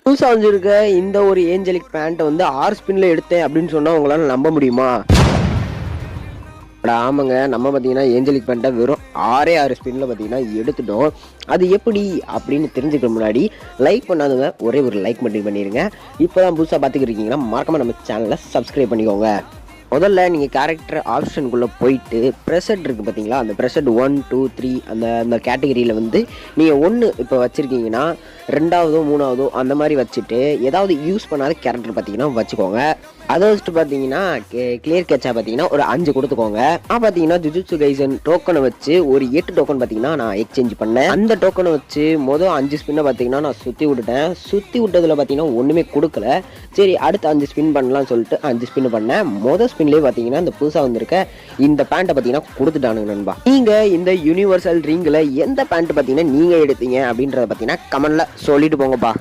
புதுசாக வந்துருக்க இந்த ஒரு ஏஞ்சலிக் பேண்ட்டை வந்து 6 ஸ்பின்ல எடுத்தேன் அப்படின்னு சொன்னால் உங்களால் நம்ப முடியுமா? ஆமாங்க, நம்ம பார்த்தீங்கன்னா ஏஞ்சலிக் பேண்ட்டை வெறும் 6 ஸ்பின்ல பார்த்தீங்கன்னா எடுத்துட்டோம். அது எப்படி அப்படின்னு தெரிஞ்சுக்க முன்னாடி லைக் பண்ணாதுங்க, ஒரே ஒரு லைக் மட்டும் பண்ணிடுங்க. இப்போ தான் புதுசாக பார்த்துக்கிட்டு இருக்கீங்கன்னா மறக்காம நம்ம சேனலை சப்ஸ்கிரைப் பண்ணிக்கோங்க. முதல்ல நீங்கள் கேரக்டர் ஆப்ஷனுக்குள்ளே போயிட்டு ப்ரெசெட் இருக்குது பார்த்தீங்களா, அந்த ப்ரெசெட் 1 2 3 அந்த கேட்டகரியில் வந்து நீங்கள் 1 இப்போ வச்சுருக்கீங்கன்னா 2ஆவதோ 3ஆவதோ அந்த மாதிரி வச்சுட்டு ஏதாவது யூஸ் பண்ணாத கேரக்டர் பார்த்தீங்கன்னா வச்சுக்கோங்க. அதை வச்சுட்டு பார்த்தீங்கன்னா கிளியர் கேட்சா பார்த்தீங்கன்னா ஒரு 5 கொடுத்துக்கோங்க. பார்த்தீங்கன்னா ஜுஜுட்சு கைசன் டோக்கனை வச்சு ஒரு 8 டோக்கன் பார்த்தீங்கன்னா நான் எக்ஸ்சேஞ்ச் பண்ணேன். அந்த டோக்கனை வச்சு மொதல் 5 ஸ்பின்னை பார்த்தீங்கன்னா நான் சுற்றி விட்டுட்டேன். சுற்றி விட்டதில் பார்த்தீங்கன்னா ஒன்றுமே கொடுக்கல. சரி, அடுத்து 5 ஸ்பின் பண்ணலாம்னு சொல்லிட்டு 5 ஸ்பின் பண்ணேன். மொதல் ஸ்பின்லேயே பார்த்தீங்கன்னா இந்த புதுசாக வந்திருக்க இந்த பேண்ட்டை பார்த்தீங்கன்னா கொடுத்துட்டானுங்க நண்பா. நீங்கள் இந்த யூனிவர்சல் ரிங்கில் எந்த பேண்ட் பார்த்தீங்கன்னா நீங்கள் எடுத்தீங்க அப்படின்றத பார்த்தீங்கன்னா கமெண்ட்ல சொல்லிட்டு போங்கப்பா.